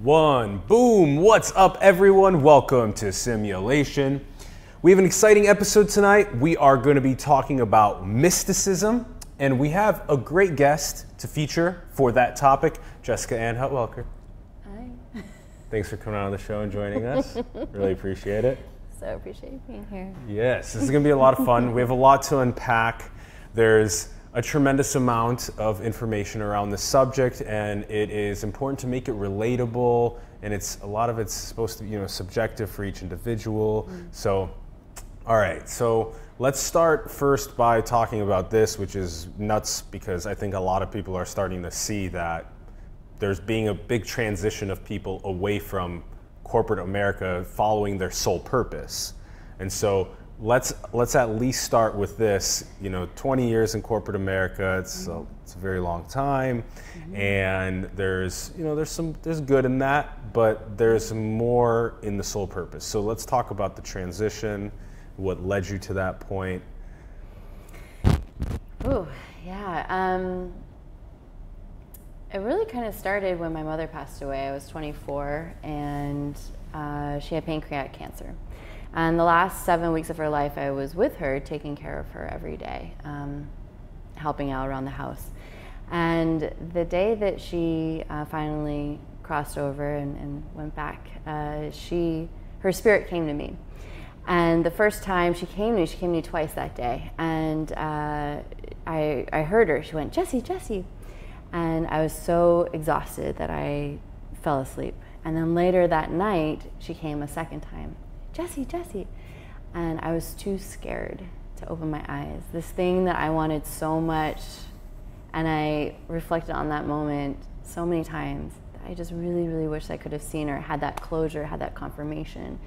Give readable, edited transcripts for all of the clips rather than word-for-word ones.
One, boom! What's up, everyone? Welcome to Simulation. We have an exciting episode tonight. We are going to be talking about mysticism, and we have a great guest to feature for that topic, Jessica Ann Hutwelker. Hi. Thanks for coming on the show and joining us. Really appreciate it. So appreciate being here. Yes, this is going to be a lot of fun. We have a lot to unpack. There's a tremendous amount of information around the subject, and it is important to make it relatable, and a lot of it's supposed to be, subjective for each individual. So, all right, so let's start first by talking about this, which is nuts, because I think a lot of people are starting to see that there's being a big transition of people away from corporate America following their sole purpose. And so let's at least start with this. 20 years in corporate America, it's a very long time, and there's good in that, but there's more in the sole purpose. So let's talk about the transition, what led you to that point. Ooh, yeah. It really kind of started when my mother passed away. I was 24, and she had pancreatic cancer. And the last 7 weeks of her life, I was with her, taking care of her every day, helping out around the house. And the day that she finally crossed over and went back, her spirit came to me. And the first time she came to me twice that day. And I heard her. She went, "Jessie, Jessie." And I was so exhausted that I fell asleep. And then later that night, she came a second time. "Jessie, Jessie." And I was too scared to open my eyes. This thing that I wanted so much, and I reflected on that moment so many times, that I just really, really wish I could have seen her, had that closure, had that confirmation.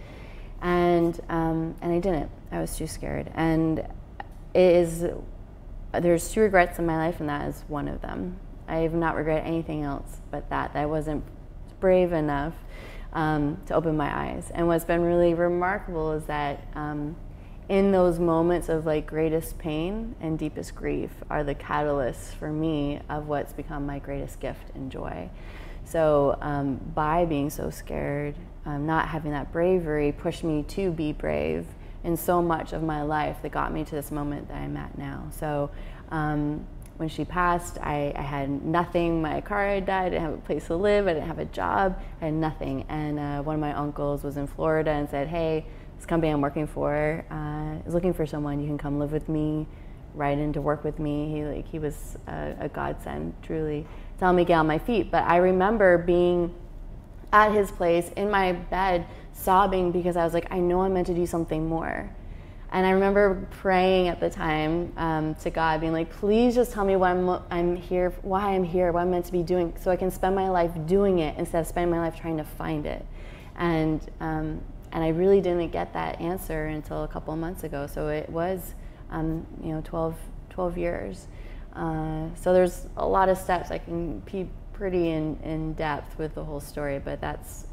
And I didn't. I was too scared. And there's 2 regrets in my life, and that is one of them. I have not regretted anything else but that I wasn't brave enough to open my eyes. And what's been really remarkable is that in those moments of greatest pain and deepest grief are the catalysts for me of what's become my greatest gift and joy. So by being so scared, not having that bravery pushed me to be brave in so much of my life that got me to this moment that I'm at now. So when she passed, I had nothing. My car had died. I didn't have a place to live. I didn't have a job. I had nothing. And one of my uncles was in Florida and said, "Hey, this company I'm working for is looking for someone. You can come live with me, ride into work with me." He was a godsend, truly, to help me get on my feet. But I remember being at his place in my bed, sobbing because I was like, I know I'm meant to do something more. And I remember praying at the time to God, being like, please just tell me why I'm here, what I'm meant to be doing, so I can spend my life doing it instead of spending my life trying to find it. And I really didn't get that answer until a couple of months ago. So it was, 12 years. So there's a lot of steps. I can be pretty in depth with the whole story, but that's.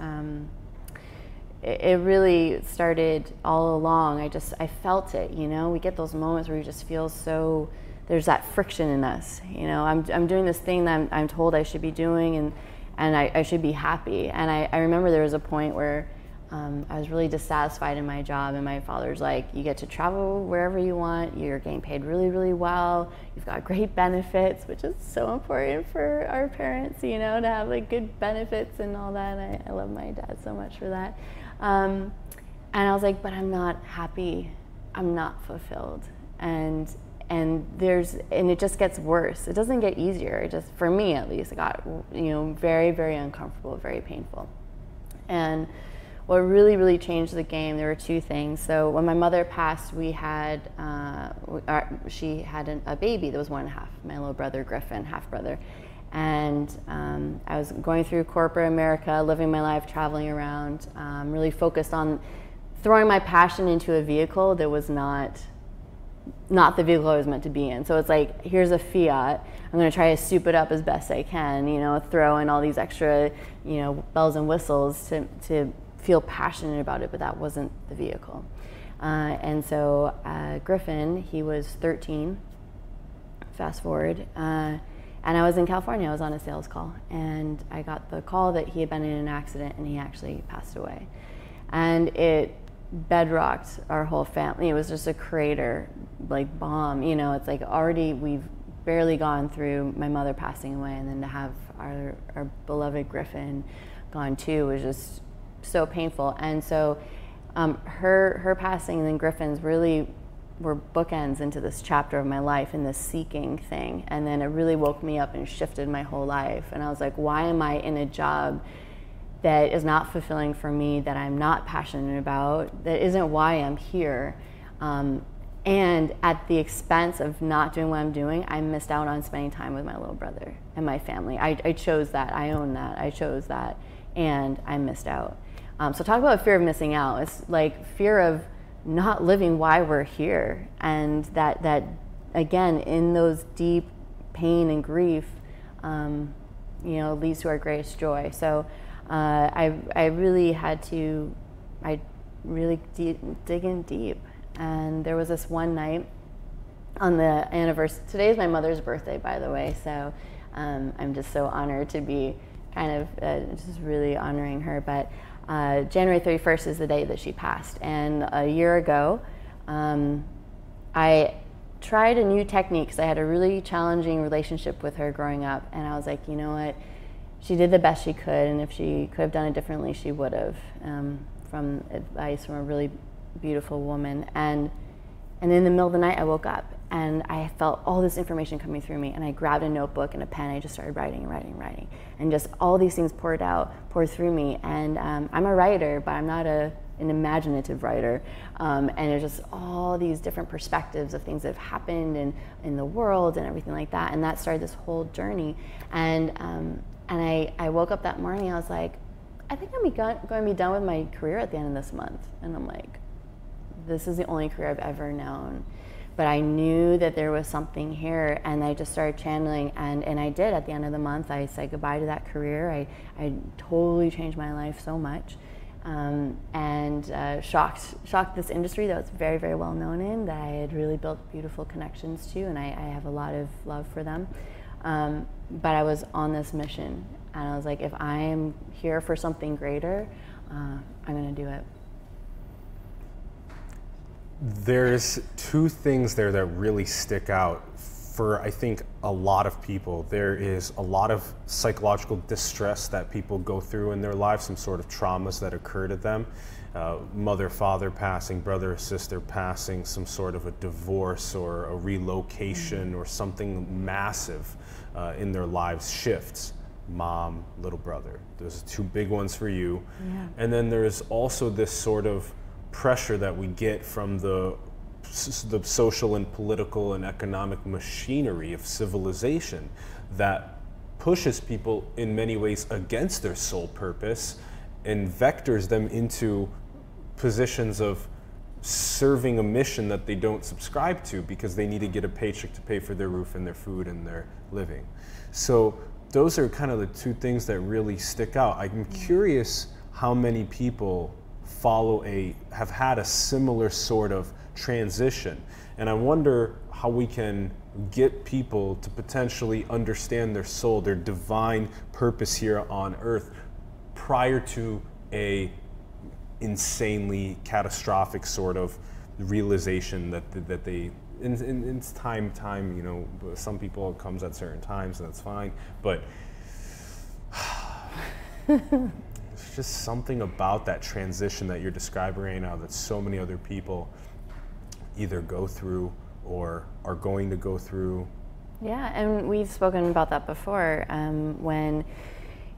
It really started all along. I felt it, we get those moments where you just feel so, there's that friction in us, I'm doing this thing that I'm told I should be doing, and I should be happy. And I remember there was a point where I was really dissatisfied in my job, and my father's like, you get to travel wherever you want, you're getting paid really, really well, you've got great benefits, which is so important for our parents, to have good benefits and all that. And I love my dad so much for that. And I was like, but I'm not happy. I'm not fulfilled. And it just gets worse. It doesn't get easier. It just, for me at least, it got, very, very uncomfortable, very painful. And what really, really changed the game, there were 2 things. So when my mother passed, she had a baby that was 1.5, my little brother, Griffin, half brother. And I was going through corporate America, living my life, traveling around, really focused on throwing my passion into a vehicle that was not the vehicle I was meant to be in. So it's like, here's a Fiat. I'm going to try to soup it up as best I can, throw in all these extra, bells and whistles to feel passionate about it, but that wasn't the vehicle. And so Griffin, he was 13, fast forward, And I was in California, I was on a sales call, and I got the call that he had been in an accident and he actually passed away. And it bedrocked our whole family. It was just a crater, like bomb, you know, it's like already we've barely gone through my mother passing away, and then to have our beloved Griffin gone too was just so painful. And so her passing and then Griffin's really were bookends into this chapter of my life and this seeking thing. And then it really woke me up and shifted my whole life. And I was like, why am I in a job that is not fulfilling for me, that I'm not passionate about, that isn't why I'm here? And at the expense of not doing what I'm doing, I missed out on spending time with my little brother and my family. I chose that, I own that, I chose that, and I missed out. So talk about fear of missing out. It's like fear of not living why we're here, and that again, in those deep pain and grief, you know, leads to our greatest joy. So I really had to, dig in deep. And there was this one night on the anniversary. Today is my mother's birthday, by the way, so I'm just so honored to be kind of just really honoring her. But January 31st is the day that she passed. And a year ago, I tried a new technique because I had a really challenging relationship with her growing up. And I was like, you know what? She did the best she could, and if she could have done it differently, she would have, from advice from a really beautiful woman. And in the middle of the night, I woke up and I felt all this information coming through me, and I grabbed a notebook and a pen. I just started writing, and just all these things poured through me. And I'm a writer, but I'm not an imaginative writer. And there's just all these different perspectives of things that have happened in the world and everything like that. And that started this whole journey. And I woke up that morning, I was like, I think I'm going to be done with my career at the end of this month. And I'm like, this is the only career I've ever known. But I knew that there was something here, and I just started channeling, and I did. At the end of the month, I said goodbye to that career. I totally changed my life so much, and shocked this industry that was very, very well known in, that I had really built beautiful connections to, and I have a lot of love for them. But I was on this mission, and I was like, if I am here for something greater, I'm going to do it. There's two things there that really stick out for, I think, a lot of people. There is a lot of psychological distress that people go through in their lives, some sort of traumas that occur to them. Mother, father passing, brother, sister passing, some sort of a divorce or a relocation or something massive in their lives shifts. Mom, little brother. Those are two big ones for you. Yeah. And then there's also this sort of pressure that we get from the social and political and economic machinery of civilization that pushes people in many ways against their sole purpose and vectors them into positions of serving a mission that they don't subscribe to because they need to get a paycheck to pay for their roof and their food and their living. So those are kind of the two things that really stick out. I'm curious how many people have had a similar sort of transition. And I wonder how we can get people to potentially understand their soul, their divine purpose here on earth prior to a insanely catastrophic sort of realization that they, in time, you know, some people it comes at certain times and that's fine, but there's just something about that transition that you're describing right now that so many other people either go through or are going to go through. Yeah, and we've spoken about that before. When,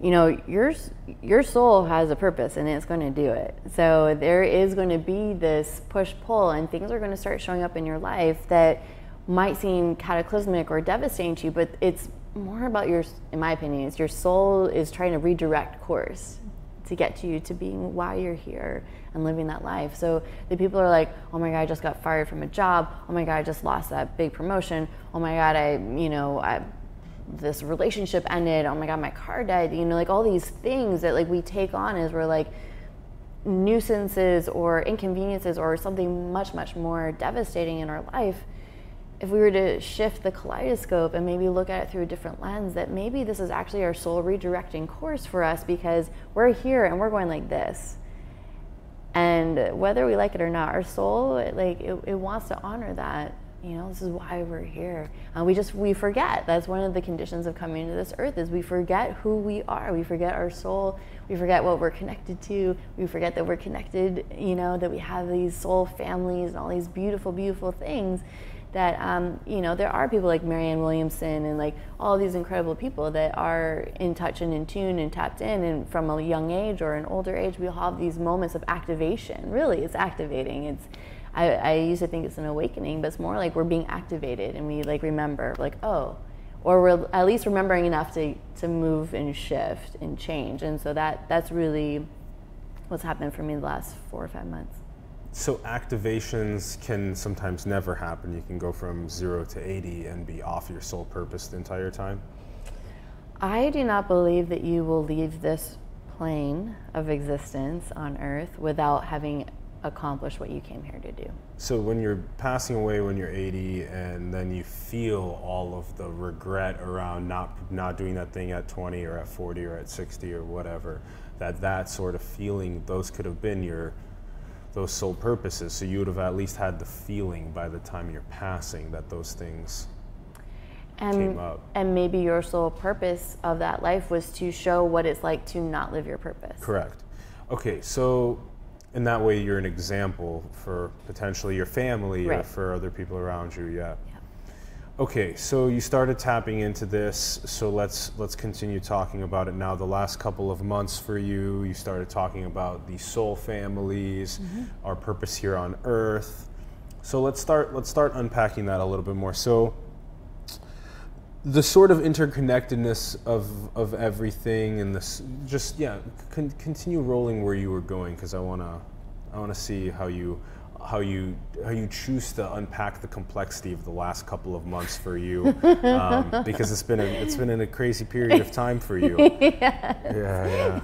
you know, your soul has a purpose and it's going to do it. So there is going to be this push-pull, and things are going to start showing up in your life that might seem cataclysmic or devastating to you, but it's more about in my opinion, it's your soul is trying to redirect course to get you to being why you're here and living that life. So the people are like, oh my God, I just got fired from a job. Oh my God, I just lost that big promotion. Oh my God, this relationship ended. Oh my God, my car died. You know, like all these things that like we take on as we're like nuisances or inconveniences or something much, much more devastating in our life. if we were to shift the kaleidoscope and maybe look at it through a different lens, that maybe this is actually our soul redirecting course for us, because we're here and we're going like this. And whether we like it or not, our soul, like it wants to honor that. You know, this is why we're here. We forget. That's one of the conditions of coming to this earth, is we forget who we are. We forget our soul. We forget what we're connected to. We forget that we're connected, you know, that we have these soul families and all these beautiful, beautiful things. That, you know, there are people like Marianne Williamson and like all these incredible people that are in touch and in tune and tapped in, and from a young age or an older age, we'll have these moments of activation. Really, it's activating. I used to think it's an awakening, but it's more like we're being activated, and we like remember, like, oh, or we're at least remembering enough to move and shift and change. And so that's really what's happened for me the last 4 or 5 months. So activations can sometimes never happen. You can go from 0 to 80 and be off your soul purpose the entire time. I do not believe that you will leave this plane of existence on Earth without having accomplished what you came here to do. So when you're passing away when you're 80, and then you feel all of the regret around not doing that thing at 20 or at 40 or at 60 or whatever, that sort of feeling, those could have been those soul purposes. So you would have at least had the feeling by the time you're passing that those things came up. And maybe your soul purpose of that life was to show what it's like to not live your purpose. Correct. Okay, so in that way you're an example for potentially your family, right, or for other people around you, yeah. Okay, so you started tapping into this, so let's continue talking about it now. The last couple of months for you, you started talking about the soul families, our purpose here on Earth. So let's start unpacking that a little bit more. So the sort of interconnectedness of everything, and this, just continue rolling where you were going, because I wanna see how you choose to unpack the complexity of the last couple of months for you, because it's been in a crazy period of time for you. Yeah.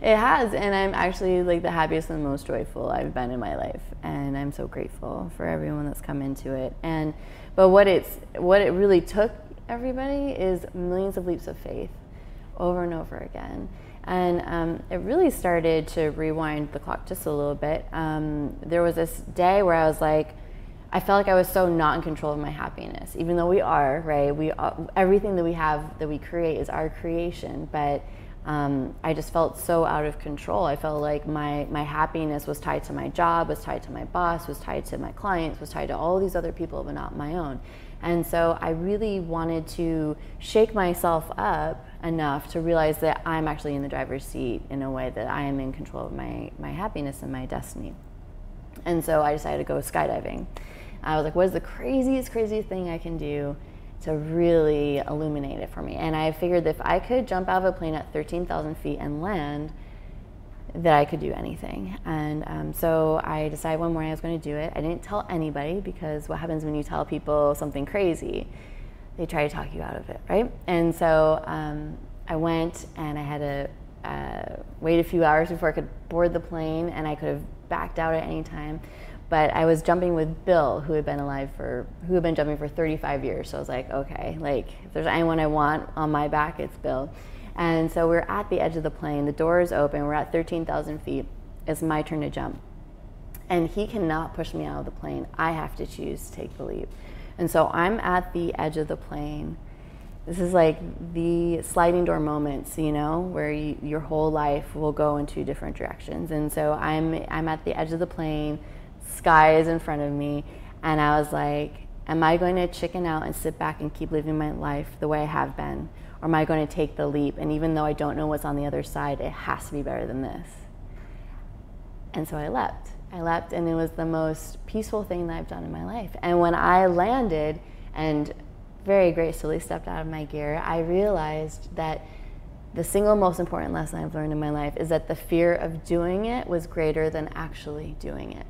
It has, and I'm actually like the happiest and most joyful I've been in my life, and I'm so grateful for everyone that's come into it. But what it really took everybody is millions of leaps of faith, over and over again. And it really started to rewind the clock just a little bit. There was this day where I was like, I felt like I was so not in control of my happiness, even though we are, right? Everything that we have, that we create, is our creation. But I just felt so out of control. I felt like my happiness was tied to my job, was tied to my boss, was tied to my clients, was tied to all these other people, but not my own. And so I really wanted to shake myself up enough to realize that I'm actually in the driver's seat in a way that I am in control of my happiness and my destiny. And so I decided to go skydiving. I was like, what is the craziest thing I can do to really illuminate it for me? And I figured that if I could jump out of a plane at 13,000 feet and land, that I could do anything. And so I decided one morning I was going to do it. I didn't tell anybody, because what happens when you tell people something crazy? They try to talk you out of it, right? And so I went, and I had to wait a few hours before I could board the plane, and I could have backed out at any time. But I was jumping with Bill, who had been jumping for 35 years. So I was like, okay, like if there's anyone I want on my back, it's Bill. And so we're at the edge of the plane, the door is open, we're at 13,000 feet. It's my turn to jump. And he cannot push me out of the plane. I have to choose to take the leap. And so I'm at the edge of the plane. This is like the sliding door moments, you know, where your whole life will go in two different directions. And so I'm at the edge of the plane, sky is in front of me, and I was like, am I going to chicken out and sit back and keep living my life the way I have been? Or am I going to take the leap? And even though I don't know what's on the other side, it has to be better than this. And so I leapt. And it was the most peaceful thing that I've done in my life. And when I landed and very gracefully stepped out of my gear, I realized that the single most important lesson I've learned in my life is that the fear of doing it was greater than actually doing it.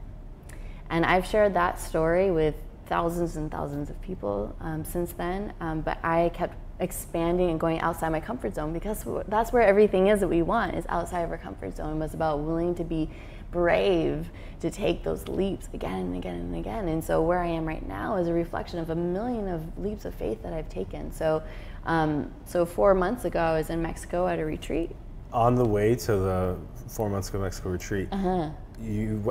And I've shared that story with thousands and thousands of people since then, but I kept expanding and going outside my comfort zone, because that's where everything is that we want, is outside of our comfort zone. It was about willing to be brave to take those leaps again and again and again. And so where I am right now is a reflection of a million of leaps of faith that I've taken. So 4 months ago, I was in Mexico at a retreat. On the way to the 4 months ago Mexico retreat,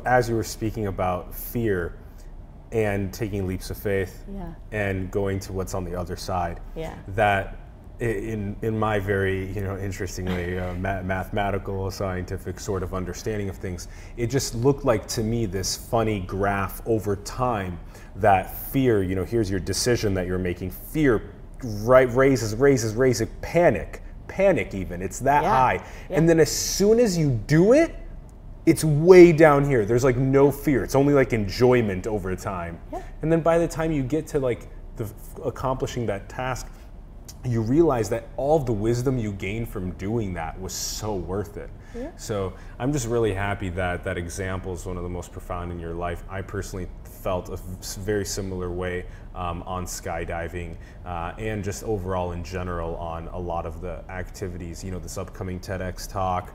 as you were speaking about fear and taking leaps of faith, and going to what's on the other side, that in my very, interestingly mathematical, scientific sort of understanding of things, it just looked like to me this funny graph over time that fear, here's your decision that you're making, fear raises, panic even, it's that high. And then as soon as you do it, it's way down here. There's like no fear. It's only like enjoyment over time. And then by the time you get to like accomplishing that task, you realize that all of the wisdom you gained from doing that was so worth it. So I'm just really happy that that example is one of the most profound in your life. I personally felt a very similar way on skydiving and just overall in general on a lot of the activities, this upcoming TEDx talk,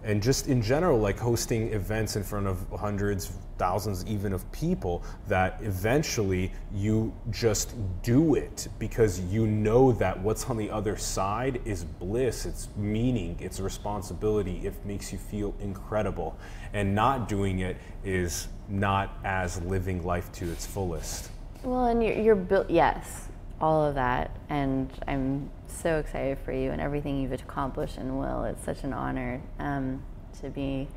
and just in general, like hosting events in front of hundreds, thousands even of people, that eventually you just do it because you know that what's on the other side is bliss, it's meaning, it's responsibility, it makes you feel incredible. And not doing it is not as living life to its fullest. Well, and you're built, yes, all of that, and I'm so excited for you and everything you've accomplished and will. It's such an honor to be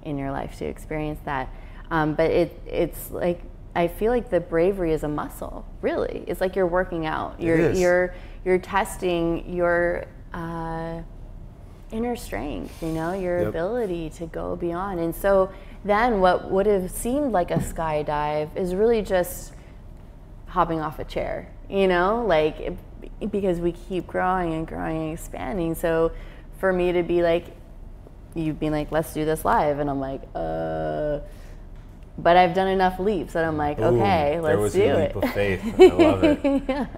in your life, to experience that. But it's like, I feel like the bravery is a muscle, really. It's like you're working out. You're testing your inner strength, your ability to go beyond. And so then what would have seemed like a skydive is really just hopping off a chair, because we keep growing and growing and expanding. So for me to be like, you've been like, let's do this live, and I'm like, but I've done enough leaps that I'm like, okay, let's do it. There was a leap of faith. I love it.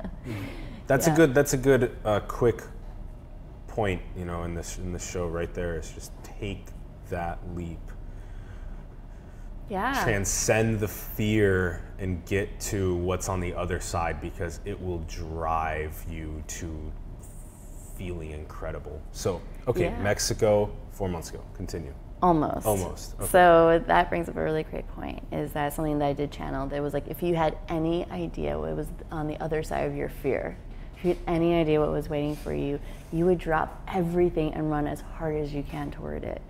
That's a good quick point, in this show right there, is just take that leap. Transcend the fear and get to what's on the other side, because it will drive you to feeling incredible. So, Mexico, 4 months ago. Continue. Almost. Okay. So that brings up a really great point, is that something that I did channel. It was like, if you had any idea what was on the other side of your fear, if you had any idea what was waiting for you, you would drop everything and run as hard as you can toward it.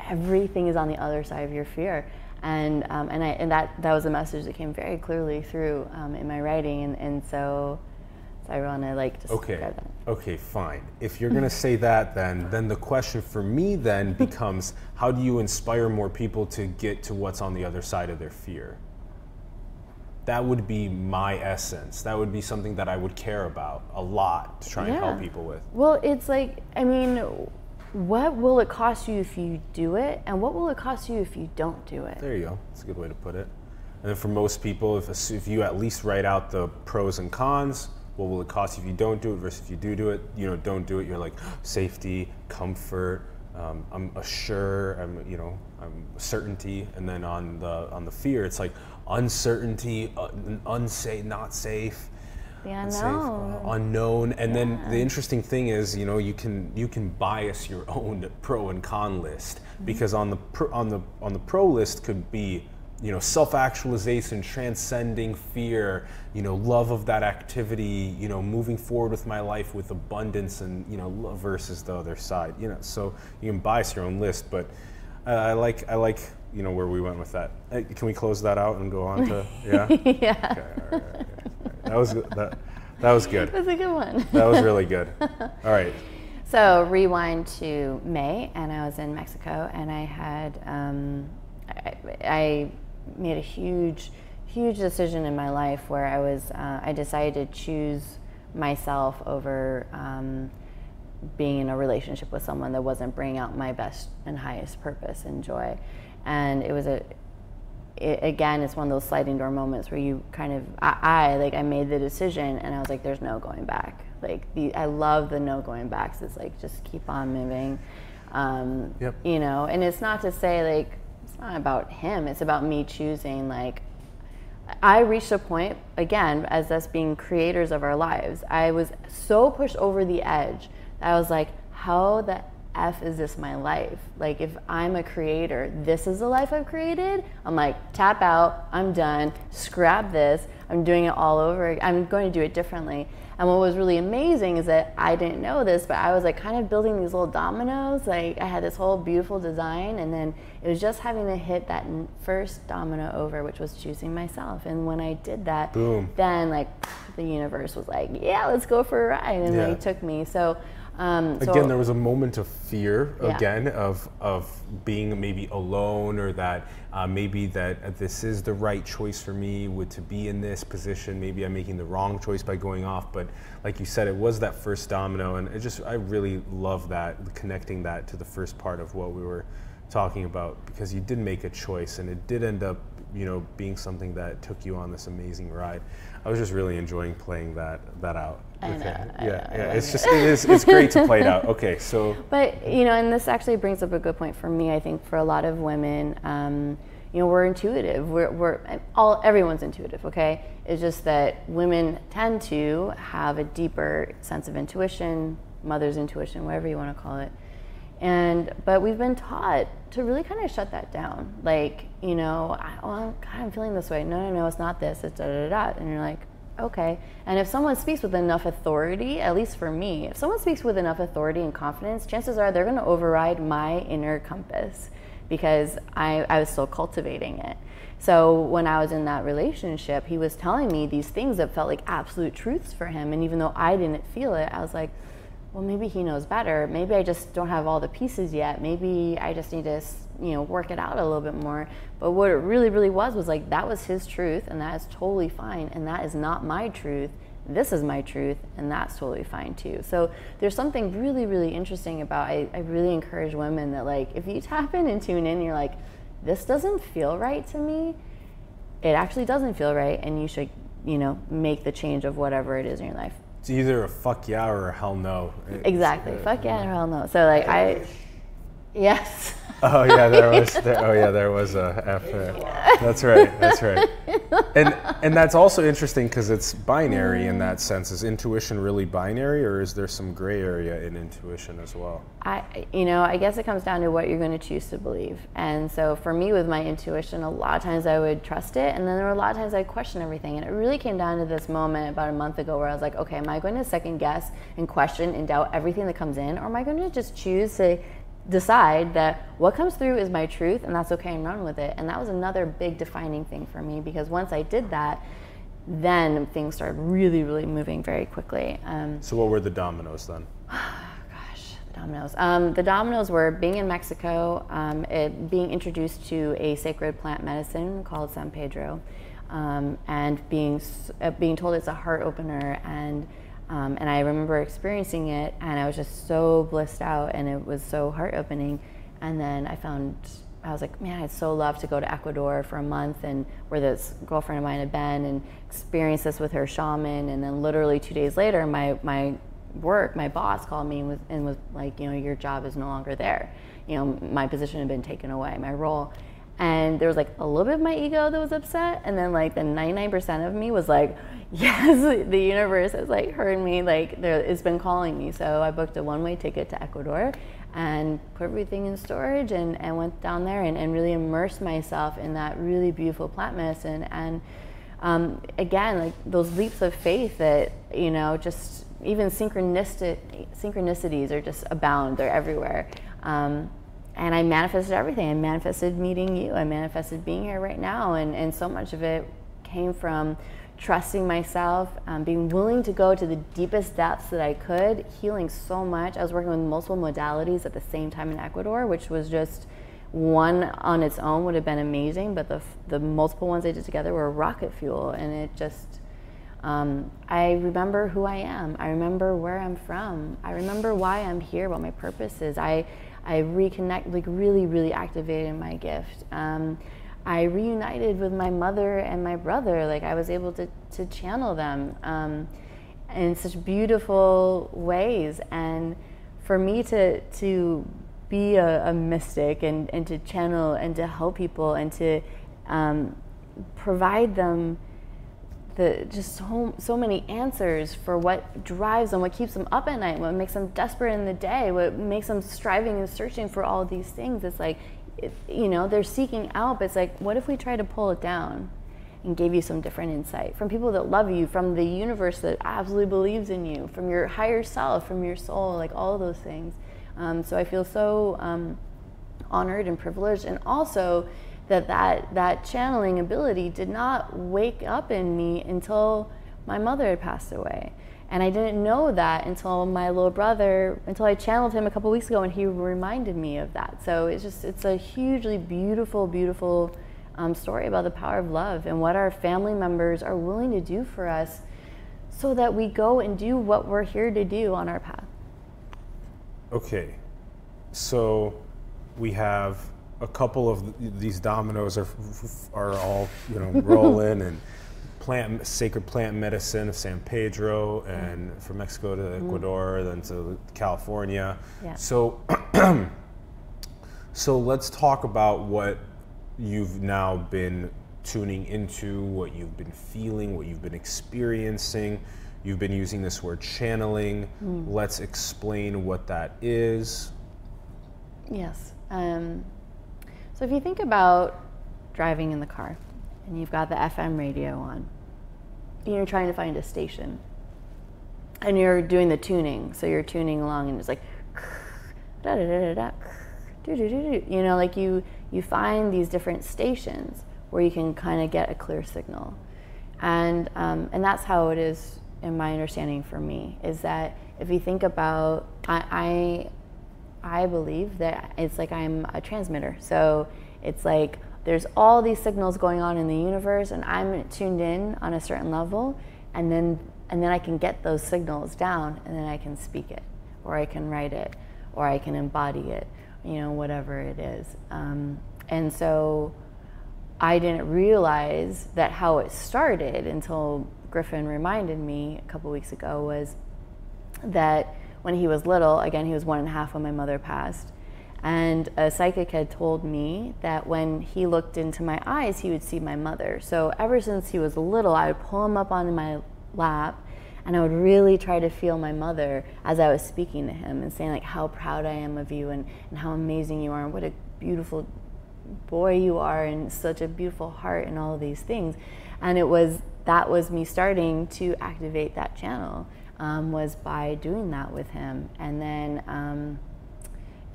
Everything is on the other side of your fear. And that was a message that came very clearly through in my writing, and so I want to just grab that. Okay, fine. If you're gonna say that, then the question for me then becomes, how do you inspire more people to get to what's on the other side of their fear? That would be my essence. That would be something that I would care about a lot to try and help people with. Well, it's like, what will it cost you if you do it, and what will it cost you if you don't do it? There you go. That's a good way to put it. And then for most people, if you at least write out the pros and cons, what will it cost you if you don't do it versus if you do it? Don't do it. You're like, safety, comfort, I'm assured, I'm certainty, and then on the fear, it's like uncertainty, unsafe, not safe. The unknown. And then the interesting thing is, you can bias your own pro and con list, because on the pro list could be, self-actualization, transcending fear, love of that activity, moving forward with my life with abundance, and versus the other side. So you can bias your own list, but I like where we went with that. Can we close that out and go on to Okay, all right. That was good. That was a good one. That was really good. All right. So rewind to May, and I was in Mexico, and I had I made a huge decision in my life where I decided to choose myself over being in a relationship with someone that wasn't bringing out my best and highest purpose and joy. And it was again, it's one of those sliding door moments where you kind of, I made the decision, and I was like, there's no going back. Like I love the no going back. So it's like, just keep on moving. Yep. You know, and it's not to say like, it's not about him, it's about me choosing. Like, I reached a point, again, as us being creators of our lives, I was so pushed over the edge that I was like, how the F is this my life? Like, if I'm a creator, this is the life I've created? I'm like, tap out, I'm done, scrap this, I'm doing it all over, I'm going to do it differently. And what was really amazing is that I didn't know this, but I was like kind of building these little dominoes. Like, I had this whole beautiful design, and then it was just having to hit that first domino over, which was choosing myself. And when I did that, boom, then like the universe was like, yeah, let's go for a ride, and they took me. So again, there was a moment of fear, Yeah. again, of being maybe alone, or that maybe that this is the right choice for me, to be in this position. Maybe I'm making the wrong choice by going off. But like you said, it was that first domino, and I really love that, connecting that to the first part of what we were talking about, because you did make a choice, and it did end up, you know, being something that took you on this amazing ride. I was just really enjoying playing that out. I know. It's great to play it out. Okay, so. But, you know, and this actually brings up a good point for me. I think for a lot of women, you know, we're intuitive. Everyone's intuitive, okay? It's just that women tend to have a deeper sense of intuition, mother's intuition, whatever you want to call it. But we've been taught to really kind of shut that down. Like, you know, I'm feeling this way. No, it's not this. It's da-da-da-da. And you're like, okay. And if someone speaks with enough authority, at least for me, if someone speaks with enough authority and confidence, chances are they're going to override my inner compass, because I was still cultivating it. So when I was in that relationship, he was telling me these things that felt like absolute truths for him. And even though I didn't feel it, I was like, well, maybe he knows better. Maybe I just don't have all the pieces yet. Maybe I just need to, you know, work it out a little bit more. But what it really, really was like, that was his truth, and that is totally fine. And that is not my truth. This is my truth, and that's totally fine too. So there's something really, really interesting about, I really encourage women that, like, if you tap in and tune in, you're like, this doesn't feel right to me. It actually doesn't feel right, and you should, you know, make the change of whatever it is in your life. It's either a fuck yeah or a hell no. Exactly. Fuck yeah or hell no. So like yes. Oh yeah, there was a F there. That's right. And that's also interesting, because it's binary in that sense. Is intuition really binary, or is there some gray area in intuition as well? I guess it comes down to what you're going to choose to believe. And so for me, with my intuition, a lot of times I would trust it, and then there were a lot of times I'd question everything. And it really came down to this moment about a month ago where I was like, okay, am I going to second guess and question and doubt everything that comes in, or am I going to just choose to decide that what comes through is my truth, and that's okay, and run with it? And that was another big defining thing for me, because once I did that, then things started really, really moving very quickly. So what were the dominoes then? The dominoes were being in Mexico, being introduced to a sacred plant medicine called San Pedro, and being told it's a heart opener, and I remember experiencing it, and I was just so blissed out, and it was so heart opening. And then I was like, man, I'd so love to go to Ecuador for a month, and where this girlfriend of mine had been, and experience this with her shaman. And then literally 2 days later, my boss called me and was like, you know, your job is no longer there. You know, my position had been taken away, my role. And there was like a little bit of my ego that was upset, and then like the 99% of me was like, yes, the universe has like heard me, like it's been calling me. So I booked a one-way ticket to Ecuador and put everything in storage, and went down there and really immersed myself in that really beautiful plant medicine. And again, like those leaps of faith that, you know, just even synchronicities are just abound, they're everywhere. And I manifested everything. I manifested meeting you. I manifested being here right now. And so much of it came from trusting myself, being willing to go to the deepest depths that I could, healing so much. I was working with multiple modalities at the same time in Ecuador, which was just, one on its own would have been amazing, but the multiple ones I did together were rocket fuel. And it just, I remember who I am. I remember where I'm from. I remember why I'm here, what my purpose is. I reconnect, like really, really activated my gift. I reunited with my mother and my brother. Like I was able to channel them. in such beautiful ways. And for me to be a mystic and to channel and to help people and to provide them just so many answers for what drives them, what keeps them up at night, what makes them desperate in the day, what makes them striving and searching for all these things. It's like, you know, they're seeking out, but it's like, what if we try to pull it down and gave you some different insight from people that love you, from the universe that absolutely believes in you, from your higher self, from your soul, like all of those things. So I feel so honored and privileged, and also that channeling ability did not wake up in me until my mother had passed away. And I didn't know that until my little brother, until I channeled him a couple weeks ago and he reminded me of that. So it's a hugely beautiful, beautiful story about the power of love and what our family members are willing to do for us so that we go and do what we're here to do on our path. Okay, so we have a couple of these dominoes are all, you know, rolling, and sacred plant medicine of San Pedro, and from Mexico to Ecuador, then to California. Yeah. So, so let's talk about what you've now been tuning into, what you've been feeling, what you've been experiencing. You've been using this word channeling. Let's explain what that is. Yes. So if you think about driving in the car and you've got the FM radio on, you're trying to find a station and you're doing the tuning. So you're tuning along and it's like, da da da da da, you know, like you find these different stations where you can kind of get a clear signal. And that's how it is in my understanding for me, is that if you think about, I believe that it's like I'm a transmitter. So it's like there's all these signals going on in the universe and I'm tuned in on a certain level, and then I can get those signals down and then I can speak it, or I can write it, or I can embody it, you know, whatever it is. And so I didn't realize that how it started until Griffin reminded me a couple weeks ago, was that when he was little, again, he was 1.5 when my mother passed, and a psychic had told me that when he looked into my eyes, he would see my mother. So ever since he was little, I would pull him up onto my lap, and I would really try to feel my mother as I was speaking to him and saying like how proud I am of you and how amazing you are and what a beautiful boy you are and such a beautiful heart and all of these things. And that was me starting to activate that channel. Was by doing that with him. And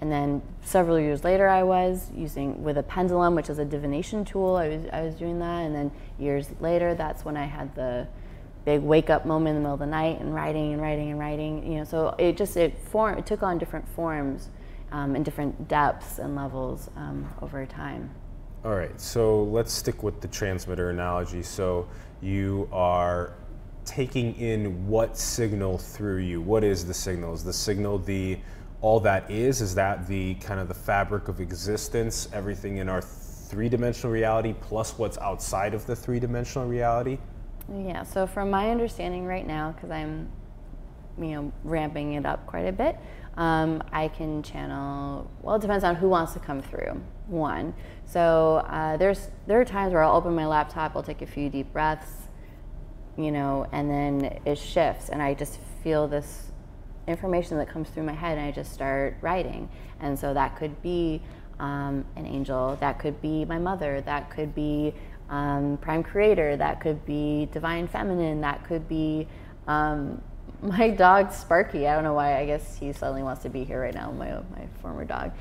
then several years later I was using with a pendulum, which is a divination tool. I was doing that, and then years later, that's when I had the big wake up moment in the middle of the night and writing, you know. So it took on different forms and different depths and levels over time. All right, so let's stick with the transmitter analogy. So you are taking in what signal through you? What is the signal? Is the signal all that is that the kind of the fabric of existence, everything in our three-dimensional reality plus what's outside of the three-dimensional reality? Yeah, so from my understanding right now, because I'm, you know, ramping it up quite a bit, I can channel, well, it depends on who wants to come through, one. So there are times where I'll open my laptop, I'll take a few deep breaths, you know, and then it shifts and I just feel this information that comes through my head and I just start writing. And so that could be an angel, that could be my mother, that could be Prime Creator, that could be Divine Feminine, that could be my dog Sparky. I don't know why, I guess he suddenly wants to be here right now, my former dog.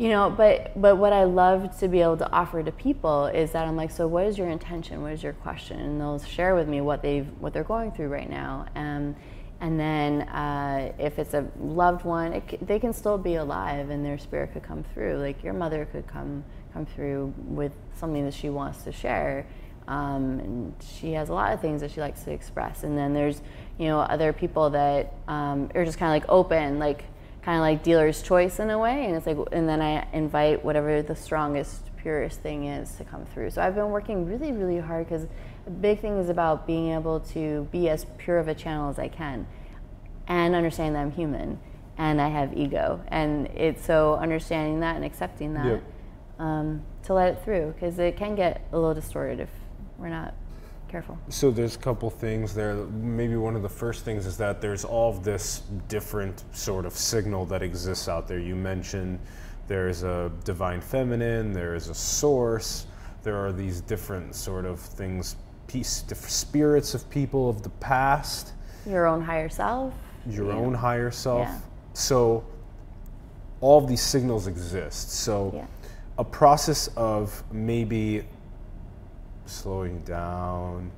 You know, but what I love to be able to offer to people is that I'm like, so what is your intention? What is your question? And they'll share with me what they're going through right now. And then if it's a loved one, they can still be alive and their spirit could come through. Like your mother could come through with something that she wants to share. And she has a lot of things that she likes to express. And then there's, you know, other people that are just kind of like open, like kind kind of like dealer's choice in a way, and it's like, and then I invite whatever the strongest, purest thing is to come through. So I've been working really, really hard, because the big thing is about being able to be as pure of a channel as I can, and understand that I'm human and I have ego, and it's so understanding that and accepting that. Yep. To let it through, because it can get a little distorted if we're not careful. So there's a couple things there. Maybe one of the first things is that there's all of this different sort of signal that exists out there. You mentioned there's a divine feminine, there is a source, there are these different sort of things, different spirits of people of the past. Your own higher self. Your own higher self. Yeah. So all of these signals exist. So Yeah. a process of maybe slowing down,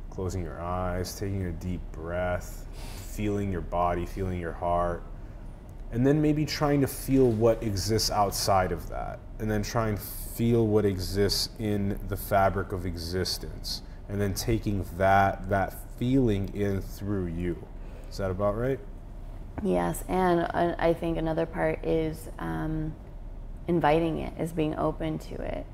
closing your eyes, taking a deep breath, feeling your body, feeling your heart, and then maybe trying to feel what exists outside of that, and then try and feel what exists in the fabric of existence, and then taking that feeling in through you. Is that about right? Yes, and I think another part is inviting it, is being open to it.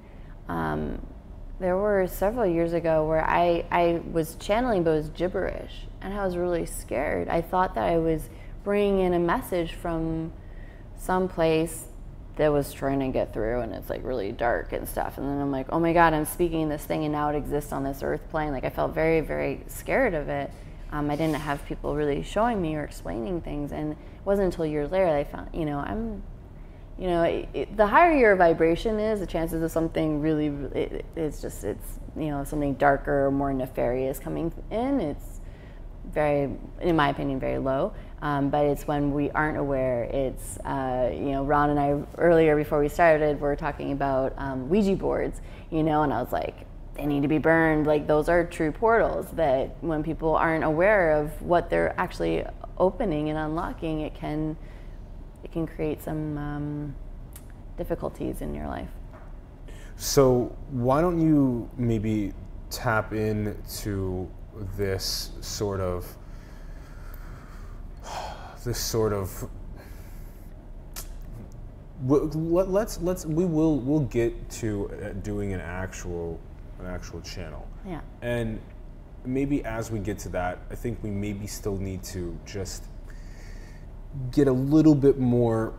There were several years ago where I was channeling, but it was gibberish, and I was really scared. I thought that I was bringing in a message from some place that was trying to get through, and it's like really dark and stuff. And then I'm like, oh my God, I'm speaking this thing, and now it exists on this earth plane. Like, I felt very, very scared of it. I didn't have people really showing me or explaining things, and it wasn't until years later that I found, the higher your vibration is, the chances of something really, it's something darker or more nefarious coming in, it's very, in my opinion, very low. But it's when we aren't aware. It's, Ron and I earlier before we started were talking about Ouija boards, and I was like, they need to be burned. Like, those are true portals that when people aren't aware of what they're actually opening and unlocking, it can create some difficulties in your life. So why don't you maybe tap into this sort of we'll get to doing an actual channel. Yeah. And maybe as we get to that, I think we maybe still need to just get a little bit more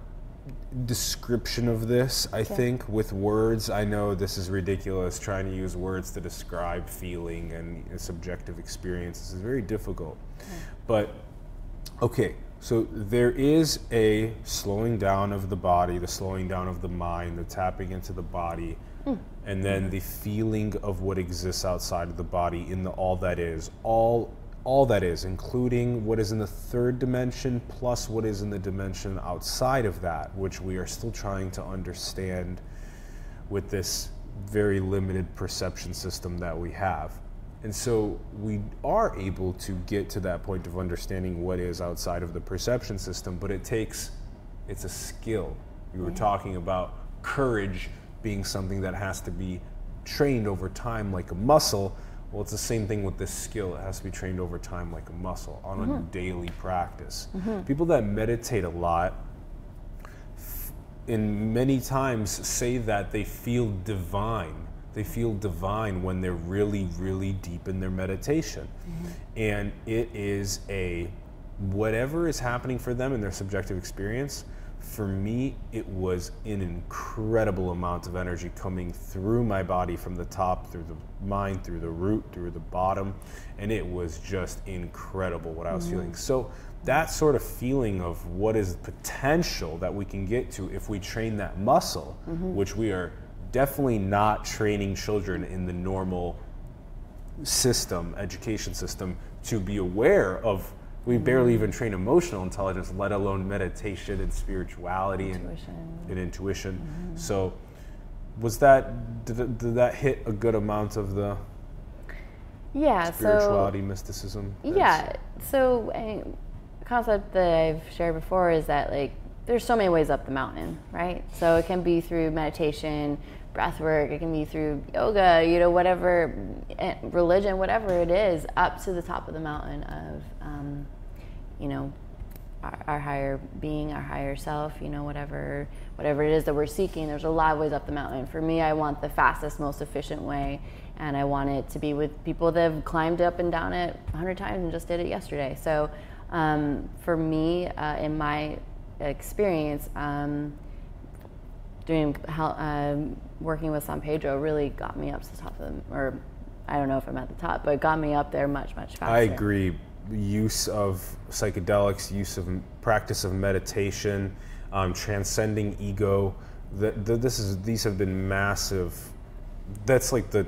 description of this, I think, with words. I know this is ridiculous, trying to use words to describe feeling and subjective experiences is very difficult. But, okay, so there is a slowing down of the body, the slowing down of the mind, the tapping into the body, and then the feeling of what exists outside of the body in the all that is, all that is, including what is in the third dimension plus what is in the dimension outside of that, which we are still trying to understand with this very limited perception system that we have. And so we are able to get to that point of understanding what is outside of the perception system, but it's a skill. We were talking about courage being something that has to be trained over time like a muscle. Well, it's the same thing with this skill. It has to be trained over time like a muscle on a daily practice. People that meditate a lot, in many times say that they feel divine. They feel divine when they're really, really deep in their meditation. And it is whatever is happening for them in their subjective experience, for me, it was an incredible amount of energy coming through my body from the top, through the mind, through the root, through the bottom, and it was just incredible what I was feeling. So that sort of feeling of what is potential that we can get to if we train that muscle, which we are definitely not training children in the normal system, education system, to be aware of. We barely even train emotional intelligence, let alone meditation and spirituality and intuition. So did that hit a good amount of the spirituality, mysticism? Yeah, so a concept that I've shared before is that, like, there's so many ways up the mountain, right? So it can be through meditation, breath work, it can be through yoga, whatever, religion, whatever it is, up to the top of the mountain of, our higher being, our higher self, you know, whatever it is that we're seeking. There's a lot of ways up the mountain. For me, I want the fastest, most efficient way, and I want it to be with people that have climbed up and down it 100 times and just did it yesterday. So for me, in my experience, working with San Pedro really got me up to the top of them, or I don't know if I'm at the top, but it got me up there much, much faster. I agree. Use of psychedelics, practice of meditation, transcending ego. These have been massive. That's like the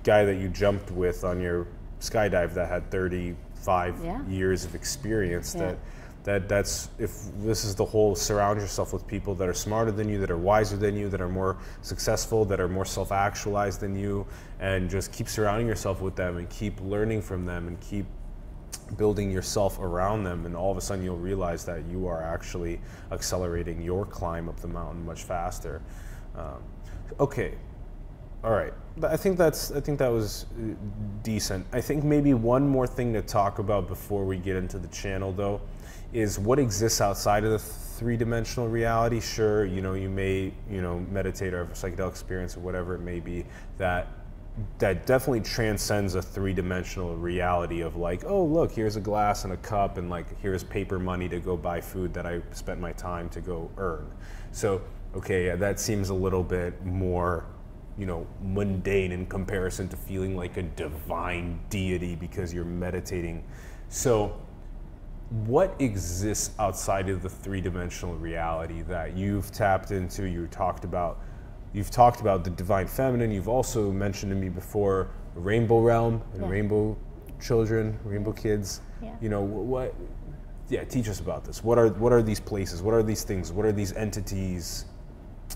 guy that you jumped with on your skydive that had 35 years of experience. Yeah. That's if this is the whole, surround yourself with people that are smarter than you, that are wiser than you, that are more successful, that are more self-actualized than you, and just keep surrounding yourself with them and keep learning from them and keep building yourself around them, and all of a sudden you'll realize that you are actually accelerating your climb up the mountain much faster. Okay, all right. I think that was decent. I think maybe one more thing to talk about before we get into the channel, though, is what exists outside of the three-dimensional reality. Sure, you know, you may, you know, meditate or have a psychedelic experience or whatever it may be, that definitely transcends a three-dimensional reality of like, oh, look, here's a glass and a cup, and like, here's paper money to go buy food that I spent my time to go earn. So, okay, yeah, that seems a little bit more, you know, mundane in comparison to feeling like a divine deity because you're meditating. So what exists outside of the three-dimensional reality that you've tapped into? You've talked about the divine feminine. You've also mentioned to me before the rainbow realm and rainbow children, rainbow kids. Yeah. You know, what? Yeah, teach us about this. What are these places? What are these things? What are these entities?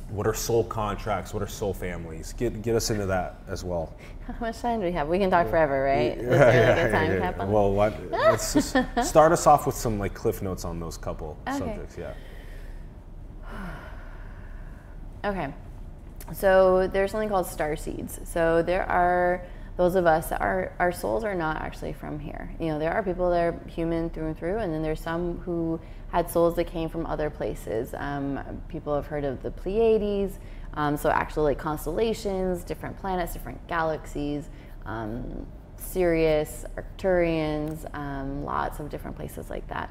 What are soul contracts? What are soul families? Get us into that as well. How much time do we have? We can talk forever, right? Is there like a time cap on Well, let's just start us off with some like cliff notes on those couple subjects. Yeah. Okay. So there's something called starseeds. So there are those of us that our souls are not actually from here. You know, there are people that are human through and through, and then there's some who had souls that came from other places. People have heard of the Pleiades, so actually like constellations, different planets, different galaxies, Sirius, Arcturians, lots of different places like that.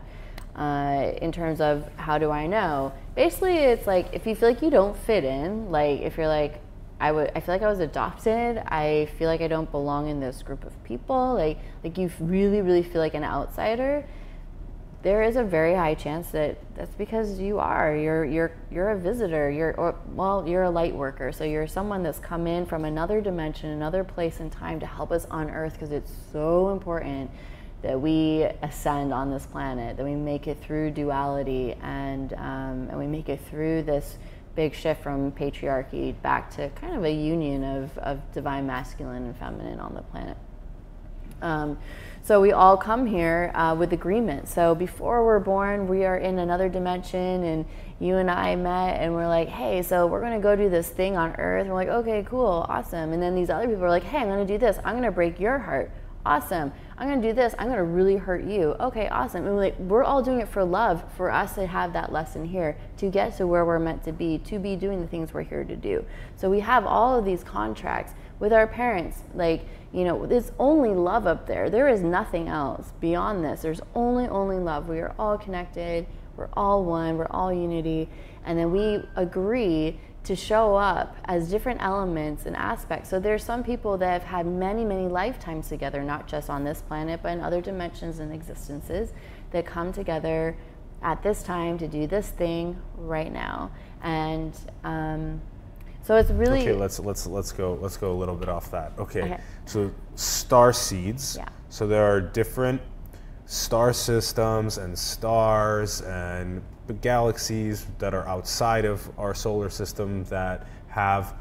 In terms of how do I know? Basically, it's like if you feel like you don't fit in, like if you're like, I feel like I was adopted, I feel like I don't belong in this group of people, like you really, really feel like an outsider, there is a very high chance that that's because you're a visitor, you're a light worker, so you're someone that's come in from another dimension, another place and time to help us on Earth, because it's so important that we ascend on this planet, that we make it through duality, and we make it through this big shift from patriarchy back to kind of a union of divine masculine and feminine on the planet. So we all come here with agreement. So before we're born, we are in another dimension, and you and I met and we're like, hey, so we're gonna go do this thing on Earth. And we're like, okay, cool, awesome. And then these other people are like, hey, I'm gonna do this. I'm gonna break your heart. Awesome. I'm gonna do this. I'm gonna really hurt you. Okay, awesome. And we're all doing it for love, for us to have that lesson here, to get to where we're meant to be doing the things we're here to do. So we have all of these contracts with our parents. Like, you know, there's only love up there. There is nothing else beyond this. There's only love. We are all connected. We're all one. We're all unity. And then we agree to show up as different elements and aspects. So there's some people that have had many, many lifetimes together, not just on this planet, but in other dimensions and existences, that come together at this time to do this thing right now. And so it's really okay. Let's go a little bit off that. Okay. So starseeds. Yeah. So there are different star systems and stars and galaxies that are outside of our solar system that have.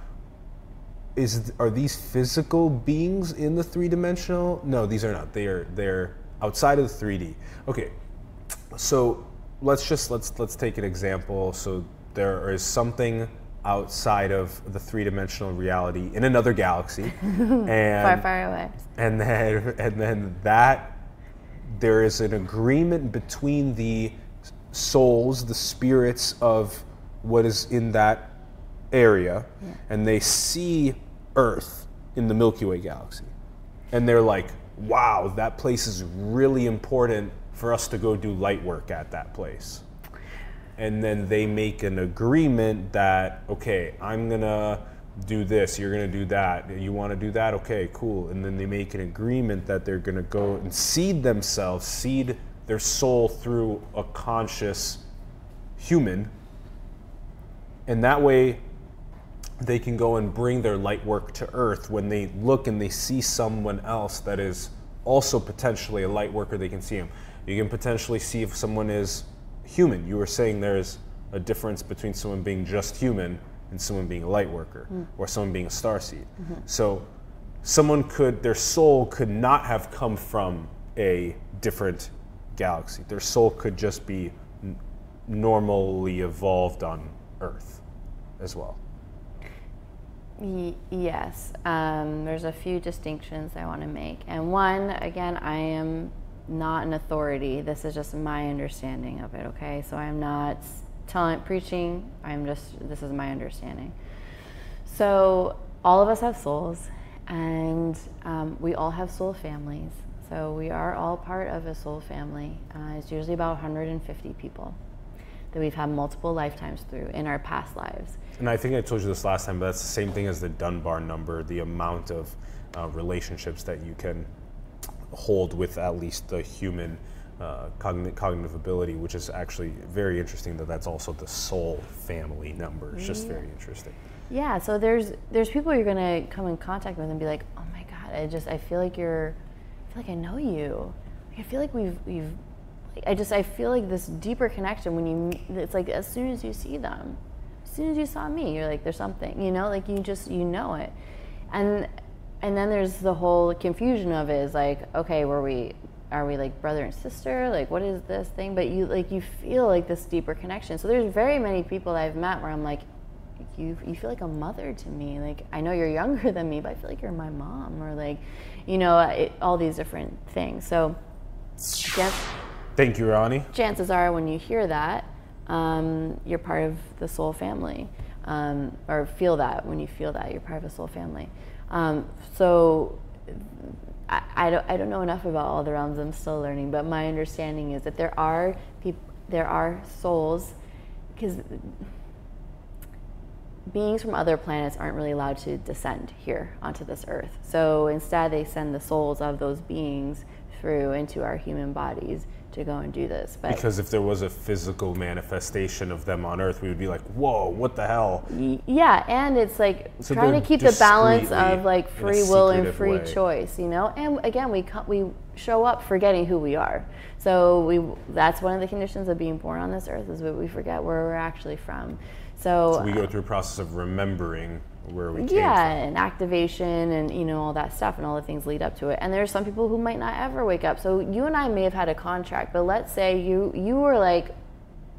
Are these physical beings in the three-dimensional? No, these are not. They're outside of the 3D. Okay. So let's take an example. So there is something outside of the three-dimensional reality in another galaxy, and far away. And then that there is an agreement between the souls, the spirits of what is in that area, and they see Earth in the Milky Way galaxy. And they're like, wow, that place is really important for us to go do light work at that place. And then they make an agreement that, okay, I'm gonna do this, you're gonna do that, you wanna do that, okay, cool. And then they make an agreement that they're gonna go and seed themselves, seed their soul through a conscious human. And that way they can go and bring their light work to Earth. When they look and they see someone else that is also potentially a light worker, they can see him. You can potentially see if someone is human. You were saying there's a difference between someone being just human and someone being a light worker, or someone being a starseed. So someone could, their soul could not have come from a different galaxy. Their soul could just be normally evolved on Earth as well. Yes, there's a few distinctions I want to make. And one, again, I am not an authority. This is just my understanding of it, okay? So I'm not preaching, this is my understanding. So all of us have souls, and we all have soul families. So we are all part of a soul family. It's usually about 150 people that we've had multiple lifetimes through in our past lives. And I think I told you this last time, but that's the same thing as the Dunbar number, the amount of relationships that you can hold with at least the human cognitive ability, which is actually very interesting that that's also the soul family number. It's just very interesting. Yeah, so there's people you're gonna come in contact with and be like, oh my God, I feel like I know you. I feel like I feel like this deeper connection it's like as soon as you see them, as soon as you saw me, you're like, there's something, you know, like you know it. And then there's the whole confusion of it is like, okay, are we like brother and sister? Like, what is this thing? But you feel like this deeper connection. So there's very many people that I've met where I'm like, you feel like a mother to me. Like, I know you're younger than me, but I feel like you're my mom, or like, you know, all these different things. So thank you, Ronnie. Chances are when you hear that, you're part of the soul family, or feel that. When you feel that, you're part of a soul family. So I don't know enough about all the realms. I'm still learning, but my understanding is that there are souls, because beings from other planets aren't really allowed to descend here onto this earth. So instead they send the souls of those beings through into our human bodies to go and do this. But because if there was a physical manifestation of them on Earth, we would be like, whoa, what the hell? Yeah, and it's like so trying to keep the balance of like free will and free choice, you know? And again, we show up forgetting who we are. So that's one of the conditions of being born on this earth, is that we forget where we're actually from. So we go through a process of remembering where we came from. Yeah, and activation and, you know, all that stuff, and all the things lead up to it. And there's some people who might not ever wake up. So you and I may have had a contract, but let's say you were like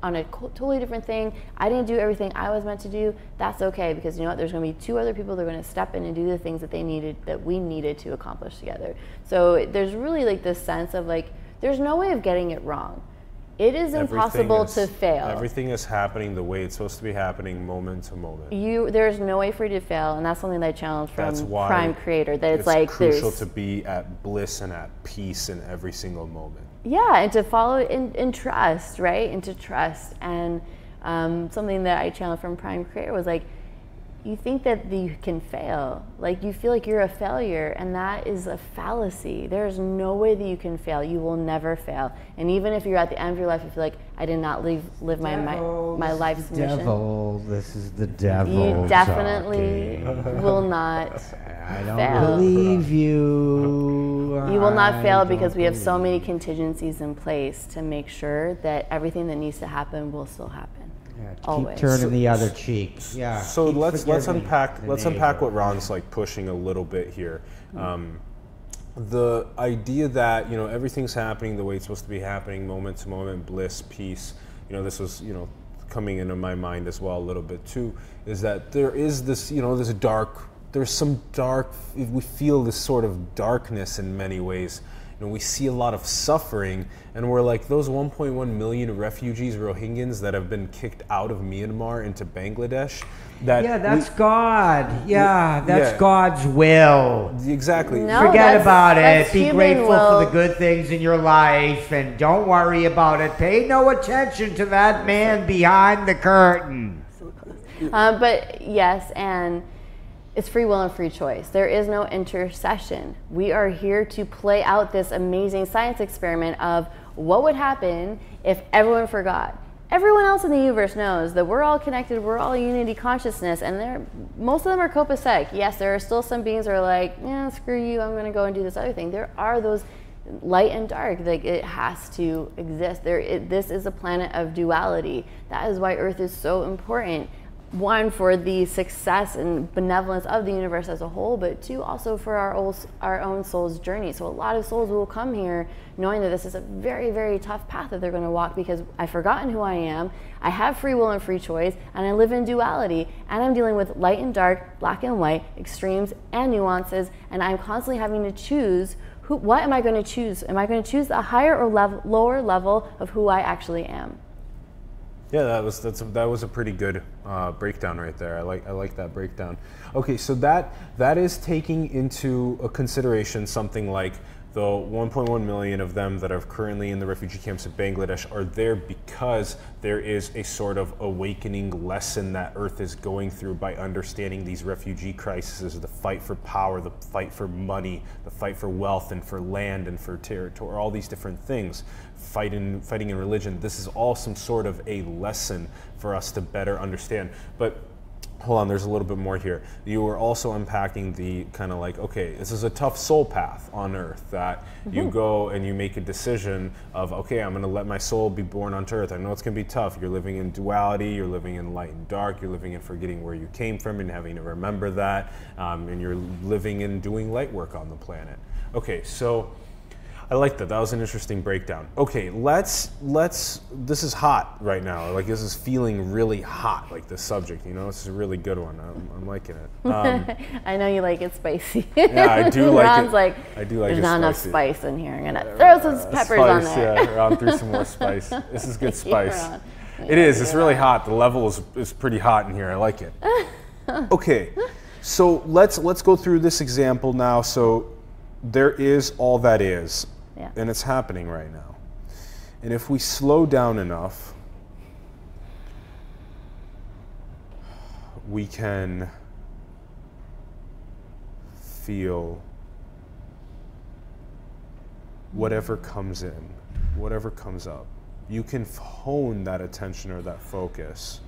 on a totally different thing. I didn't do everything I was meant to do. That's okay, because you know what? There's going to be two other people that are going to step in and do the things that we needed to accomplish together. So there's really like this sense of like, there's no way of getting it wrong. It is impossible to fail. Everything is happening the way it's supposed to be happening, moment to moment. There's no way for you to fail, and that's something that I challenge from Prime Creator. That it's like crucial to be at bliss and at peace in every single moment. Yeah, and to follow in trust, right? And to trust. And something that I challenge from Prime Creator was like, you think that you can fail. Like, you feel like you're a failure, and that is a fallacy. There's no way that you can fail. You will never fail. And even if you're at the end of your life, you feel like, I did not live my life's mission. This is the devil. You definitely will not I don't fail. believe you. You will not fail, because we have so many contingencies in place to make sure that everything that needs to happen will still happen. Yeah, always. Keep turning the other cheek. Yeah. So let's unpack what Ron's like pushing a little bit here. The idea that, you know, everything's happening the way it's supposed to be happening, moment to moment, bliss, peace. You know, this was, you know, coming into my mind as well a little bit too. Is that there is this, you know, we feel this sort of darkness in many ways we see a lot of suffering, and we're like, those 1.1 million refugees, Rohingyans, that have been kicked out of Myanmar into Bangladesh. That's God. That's God's will. Exactly. No, Forget about it. that's Be human grateful will. for the good things in your life, and don't worry about it. Pay no attention to that man behind the curtain. But yes, and it's free will and free choice. There is no intercession. We are here to play out this amazing science experiment of what would happen if everyone forgot. Everyone else in the universe knows that we're all connected, we're all unity consciousness, and most of them are copacetic. Yes, there are still some beings that are like, yeah, screw you, I'm gonna go and do this other thing. There are those light and dark, like it has to exist. This is a planet of duality. That is why Earth is so important. One, for the success and benevolence of the universe as a whole, but two, also for our own soul's journey. So a lot of souls will come here knowing that this is a very, very tough path that they're going to walk, because I've forgotten who I am, I have free will and free choice, and I live in duality, and I'm dealing with light and dark, black and white, extremes and nuances, and I'm constantly having to choose what am I going to choose? Am I going to choose the higher or lower level of who I actually am? Yeah, that was a pretty good breakdown right there. I like that breakdown. Okay, so that is taking into a consideration something like the 1.1 million of them that are currently in the refugee camps in Bangladesh are there because there is a sort of awakening lesson that Earth is going through by understanding these refugee crises, the fight for power, the fight for money, the fight for wealth and for land and for territory, all these different things. Fighting in religion. This is all some sort of a lesson for us to better understand. But hold on, there's a little bit more here. You were also unpacking the kind of like, okay, this is a tough soul path on Earth that you go and you make a decision of, okay, I'm going to let my soul be born onto Earth. I know it's going to be tough. You're living in duality, you're living in light and dark, you're living in forgetting where you came from and having to remember that, and you're living in doing light work on the planet. Okay, so I like that. That was an interesting breakdown. Okay, let's. This is hot right now. Like, this is feeling really hot. Like, this subject. You know, this is a really good one. I'm liking it. I know you like it spicy. Yeah, I do like Ron's it. like, I do like there's it not enough spicy. spice in here. I'm gonna throw some peppers on there. Yeah, Ron threw some more spice. This is good spice. Ron. It is. It's really hot. The level is pretty hot in here. I like it. Okay, so let's go through this example now. So there is all that is. Yeah. And it's happening right now. And if we slow down enough, we can feel whatever comes in, whatever comes up. You can hone that attention or that focus.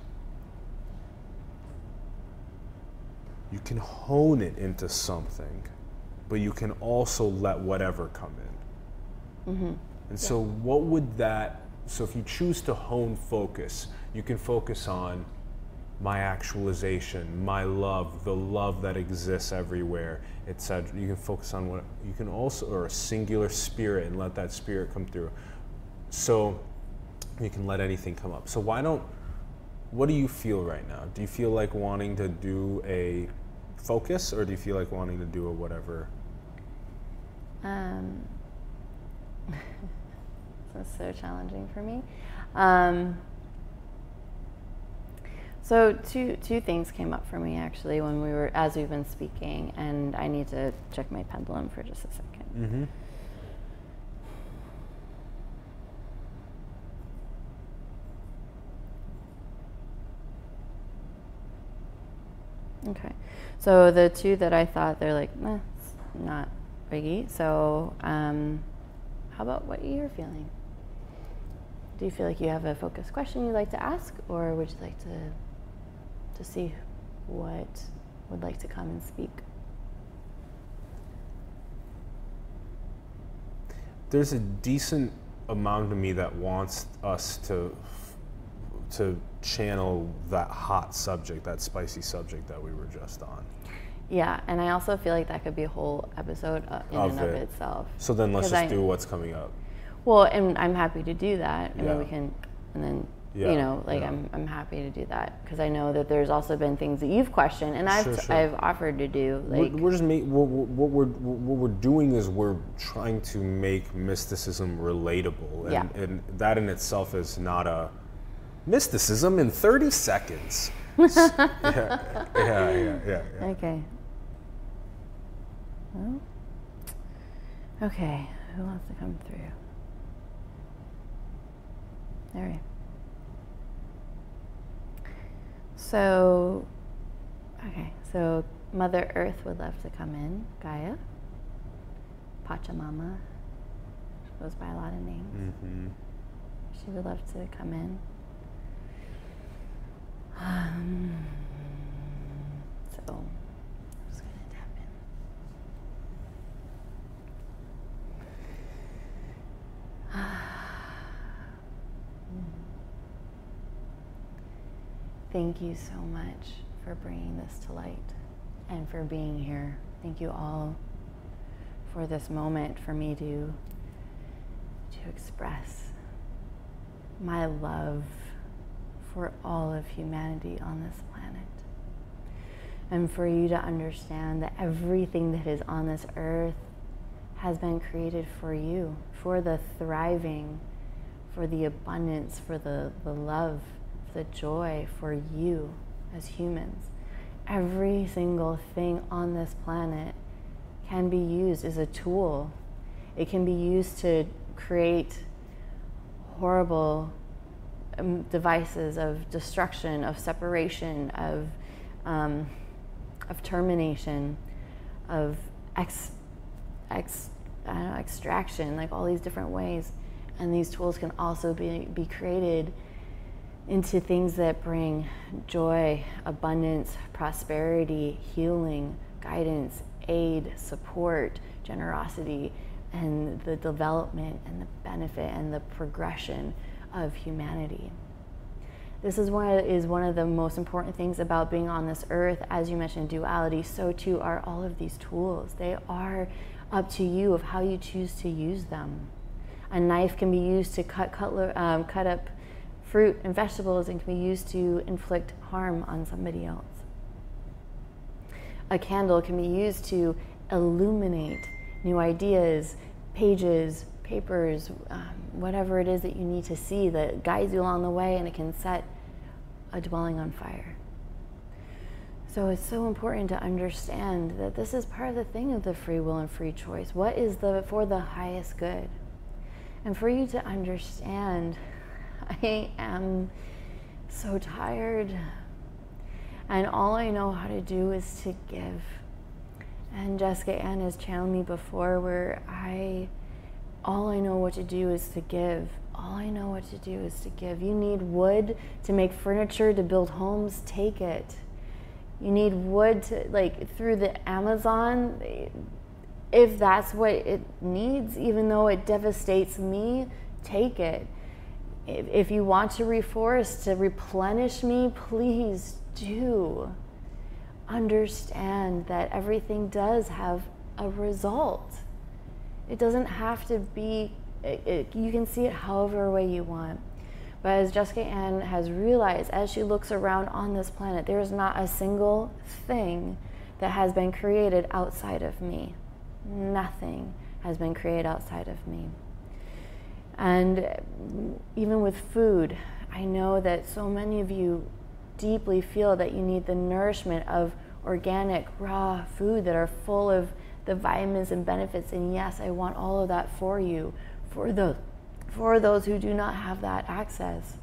You can hone it into something, but you can also let whatever come in. And so what would so if you choose to hone focus, you can focus on my actualization, my love, the love that exists everywhere, etc. You can focus on what you can also, or a singular spirit, and let that spirit come through. So you can let anything come up. So what do you feel right now? Do you feel like wanting to do a focus, or do you feel like wanting to do a whatever? This is so challenging for me. So two things came up for me actually as we've been speaking, and I need to check my pendulum for just a second. Okay, so the two that I thought, they're like, it's not biggie. So how about what you're feeling? Do you feel like you have a focused question you'd like to ask, or would you like to see what would like to come and speak? There's a decent amount of me that wants us to channel that hot subject, that spicy subject that we were just on. Yeah, and I also feel like that could be a whole episode in and of itself. So then let's just do what's coming up. Well, and I'm happy to do that. I mean, we can, and then Yeah, you know, like yeah. I'm happy to do that because I know that there's also been things that you've questioned and I've offered to do. Like we're just what we're doing is we're trying to make mysticism relatable, and that in itself is not a mysticism in 30 seconds. Yeah. Okay. Well, okay. Who wants to come through? All right. So, okay. So Mother Earth would love to come in. Gaia. Pachamama. She goes by a lot of names. Mm-hmm. She would love to come in. So, I'm just going to tap in. Thank you so much for bringing this to light and for being here. Thank you all for this moment for me to express my love for all of humanity on this planet. And for you to understand that everything that is on this earth has been created for you, for the thriving, for the abundance, for the love, for the joy, for you as humans. Every single thing on this planet can be used as a tool. It can be used to create horrible devices of destruction, of separation, of termination, of extraction, like all these different ways. And these tools can also be created into things that bring joy, abundance, prosperity, healing, guidance, aid, support, generosity, and the development and the benefit and the progression of humanity. This is one of the most important things about being on this earth. As you mentioned, duality, so too are all of these tools. They are up to you of how you choose to use them. A knife can be used to cut up fruit and vegetables and can be used to inflict harm on somebody else. A candle can be used to illuminate new ideas, pages, papers, whatever it is that you need to see that guides you along the way, and it can set a dwelling on fire. So it's so important to understand that this is part of the thing of the free will and free choice. What is for the highest good? And for you to understand, I am so tired, and all I know how to do is to give. And Jessica Ann has channeled me before where all I know what to do is to give. All I know what to do is to give. You need wood to make furniture, to build homes, take it. You need wood to, through the Amazon, if that's what it needs, even though it devastates me, take it. If you want to reforest, to replenish me, please do. Understand that everything does have a result. It doesn't have to be, you can see it however way you want. But as Jessica Ann has realized, as she looks around on this planet, there is not a single thing that has been created outside of me. Nothing has been created outside of me. And even with food, I know that so many of you deeply feel that you need the nourishment of organic, raw food that are full of the vitamins and benefits. And yes, I want all of that for you, for those who do not have that access.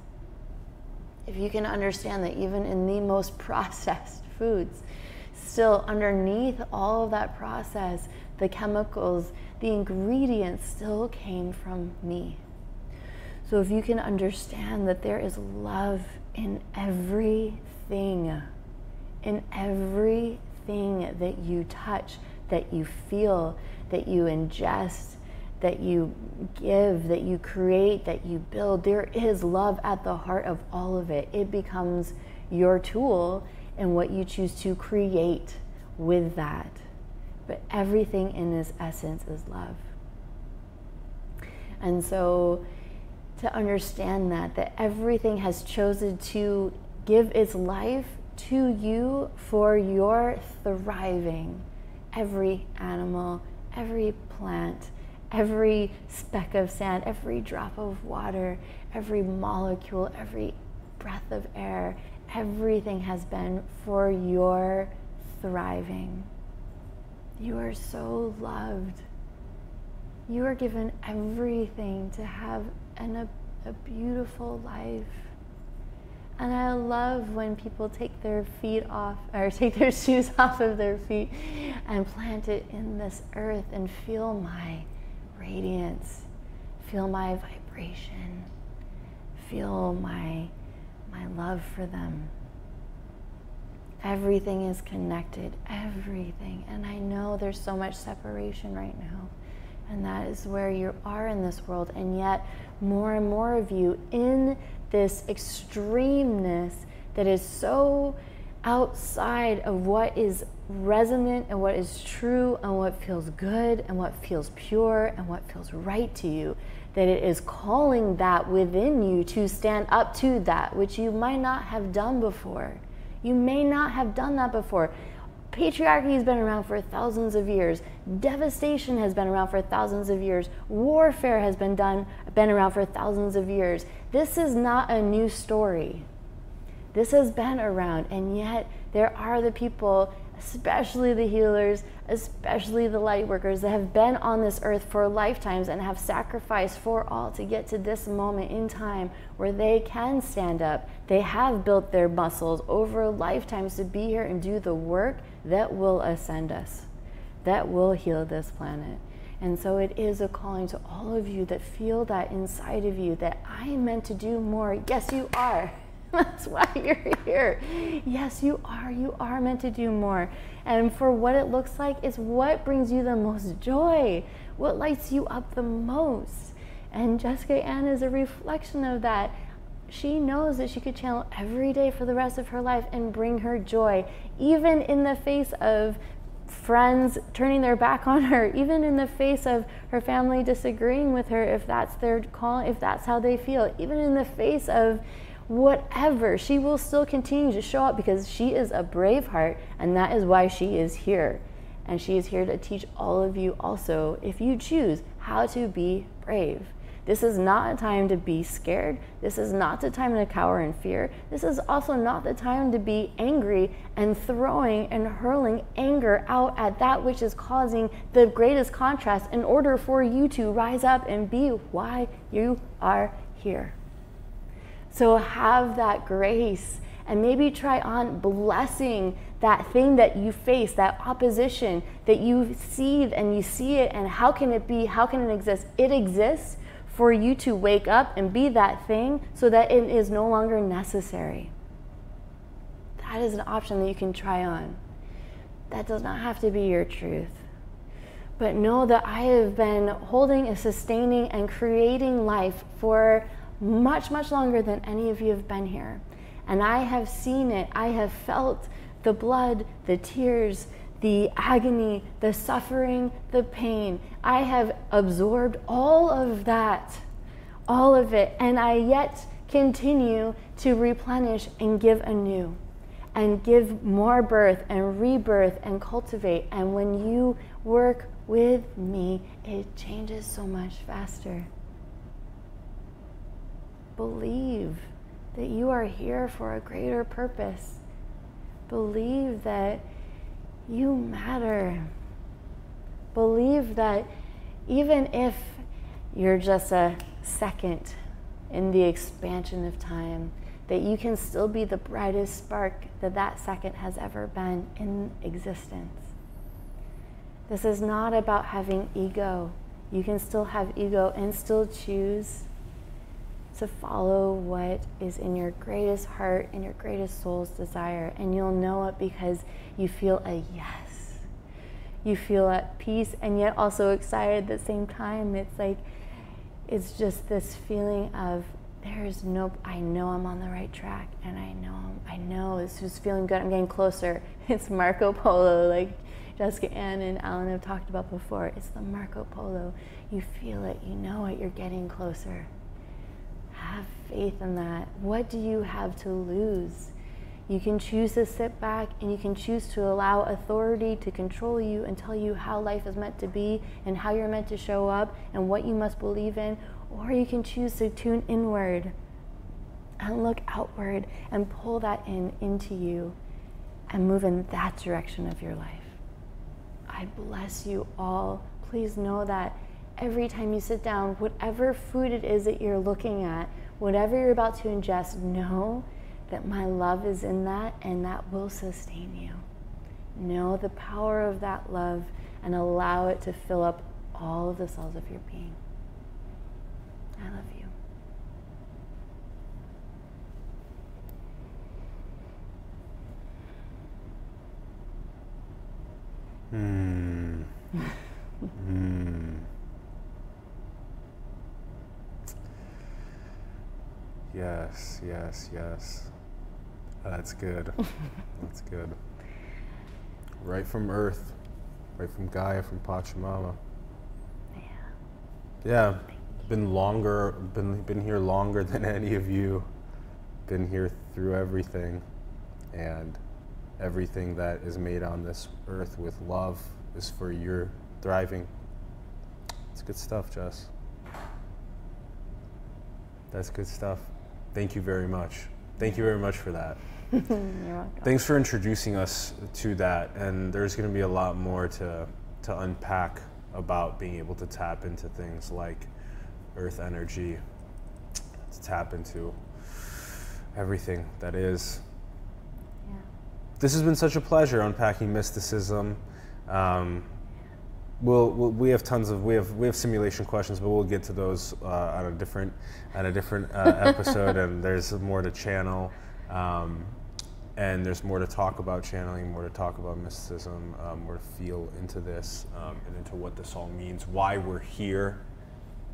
If you can understand that even in the most processed foods, still underneath all of that process, the chemicals, the ingredients still came from me. So if you can understand that there is love in everything that you touch, that you feel, that you ingest, that you give, that you create, that you build, there is love at the heart of all of it. It becomes your tool and what you choose to create with that. But everything in its essence is love. And so to understand that everything has chosen to give its life to you for your thriving. Every animal, every plant, every speck of sand, every drop of water, every molecule, every breath of air, everything has been for your thriving. You are so loved. You are given everything to have a beautiful life. And I love when people take their feet off, or take their shoes off of their feet and plant it in this earth and feel my radiance, feel my vibration, feel my love for them. Everything is connected, everything. And I know there's so much separation right now. And that is where you are in this world. And yet more and more of you in this extremeness that is so outside of what is resonant and what is true and what feels good and what feels pure and what feels right to you, that it is calling that within you to stand up to that which you might not have done before. You may not have done that before. Patriarchy has been around for thousands of years. Devastation has been around for thousands of years. Warfare has been around for thousands of years. This is not a new story. This has been around, and yet there are the people, especially the healers, especially the light workers, that have been on this earth for lifetimes and have sacrificed for all to get to this moment in time where they can stand up. They have built their muscles over lifetimes to be here and do the work that will ascend us, that will heal this planet. And so it is a calling to all of you that feel that inside of you, that I am meant to do more. Yes, you are. That's why you're here. Yes, you are. You are meant to do more. And for what it looks like is what brings you the most joy, what lights you up the most. And Jessica Ann is a reflection of that. She knows that she could channel every day for the rest of her life and bring her joy, even in the face of friends turning their back on her, even in the face of her family disagreeing with her, if that's their call, if that's how they feel, even in the face of whatever, she will still continue to show up because she is a brave heart, and that is why she is here. And she is here to teach all of you also, if you choose, how to be brave. This is not a time to be scared. This is not the time to cower in fear. This is also not the time to be angry and throwing and hurling anger out at that which is causing the greatest contrast in order for you to rise up and be why you are here. So have that grace, and maybe try on blessing that thing that you face, that opposition that you see, and you see it, and how can it be, how can it exist? It exists for you to wake up and be that thing so that it is no longer necessary. That is an option that you can try on. That does not have to be your truth. But know that I have been holding and sustaining and creating life for much, much longer than any of you have been here. And I have seen it. I have felt the blood, the tears, the agony, the suffering, the pain. I have absorbed all of that, all of it. And I yet continue to replenish and give anew, and give more birth and rebirth and cultivate. And when you work with me, it changes so much faster. Believe that you are here for a greater purpose. Believe that you matter. Believe that even if you're just a second in the expansion of time, that you can still be the brightest spark that that second has ever been in existence. This is not about having ego. You can still have ego and still choose to follow what is in your greatest heart and your greatest soul's desire. And you'll know it because you feel a yes. You feel at peace and yet also excited at the same time. It's like, it's just this feeling of I know I'm on the right track, and I know it's just feeling good. I'm getting closer. It's Marco Polo, like Jessica Ann and Alan have talked about before. It's the Marco Polo. You feel it, you know it, you're getting closer. Have faith in that. What do you have to lose? You can choose to sit back and you can choose to allow authority to control you and tell you how life is meant to be and how you're meant to show up and what you must believe in. Or you can choose to tune inward and look outward and pull that into you and move in that direction of your life. I bless you all. Please know that every time you sit down, whatever food it is that you're looking at, whatever you're about to ingest, know that my love is in that and that will sustain you. Know the power of that love and allow it to fill up all of the cells of your being. I love you. Yes, yes, yes. That's good. That's good. Right from Earth, right from Gaia, from Pachamama. Yeah. Yeah. Been here longer than any of you. Been here through everything, and everything that is made on this earth with love is for your thriving. It's good stuff, Jess. That's good stuff. Thank you very much. Thank you very much for that. You're welcome. Thanks for introducing us to that, and there's going to be a lot more to unpack about being able to tap into things like earth energy, to tap into everything that is. Yeah. This has been such a pleasure unpacking mysticism. We have tons of we have simulation questions, but we'll get to those on a different episode. And there's more to channel, and there's more to talk about channeling, more to talk about mysticism, more to feel into this and into what this all means, why we're here,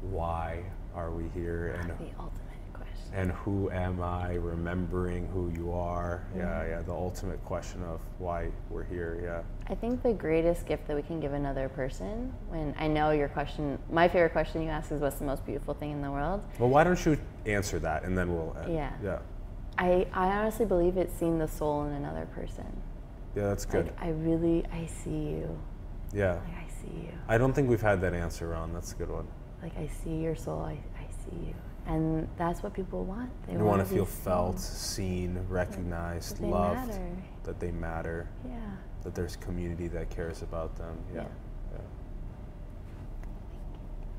why are we here, and The ultimate question. and who am I, remembering who you are. Yeah, the ultimate question of why we're here. Yeah. I think the greatest gift that we can give another person, when I know your question, my favorite question you ask is, what's the most beautiful thing in the world? Well, why don't you answer that, and then we'll end. Yeah. Yeah. I honestly believe it's seeing the soul in another person. Yeah, that's good. Like, I see you. Yeah. Like, I see you. I don't think we've had that answer, Ron. That's a good one. Like, I see your soul, I see you. And that's what people want. They want to be feel seen. felt, seen, recognized, That they loved, matter. that they matter, Yeah. that there's community that cares about them. Yeah. Yeah.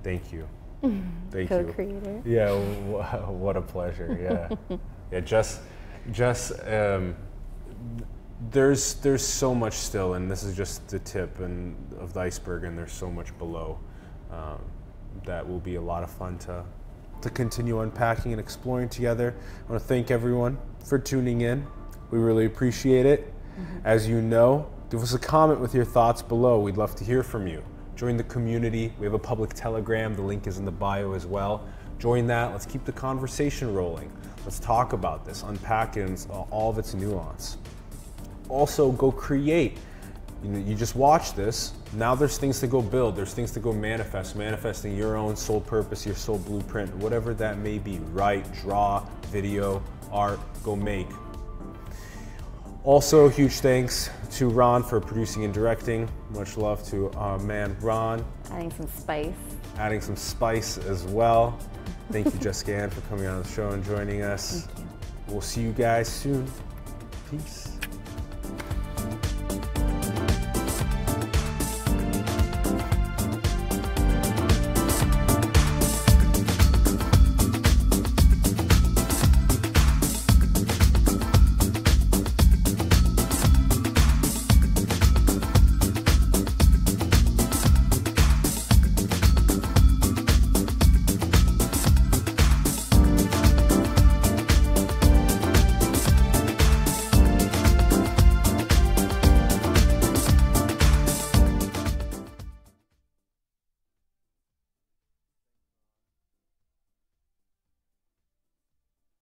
Thank you. Thank you. Co-creator. Yeah, what a pleasure. Yeah. Yeah, just there's so much still, and this is just the tip of the iceberg, and there's so much below that will be a lot of fun to continue unpacking and exploring together. I want to thank everyone for tuning in. We really appreciate it. As you know, give us a comment with your thoughts below. We'd love to hear from you. Join the community. We have a public Telegram. The link is in the bio as well. Join that. Let's keep the conversation rolling. Let's talk about this, unpack it in all of its nuance. Also, go create. You just watch this. Now there's things to go build. There's things to go manifesting your own soul purpose, your soul blueprint, whatever that may be. Write, draw, video, art, go make. Also, huge thanks to Ron for producing and directing. Much love to our man, Ron. Adding some spice. Adding some spice as well. Thank you, Jessica Ann, for coming on the show and joining us. Thank you. We'll see you guys soon. Peace.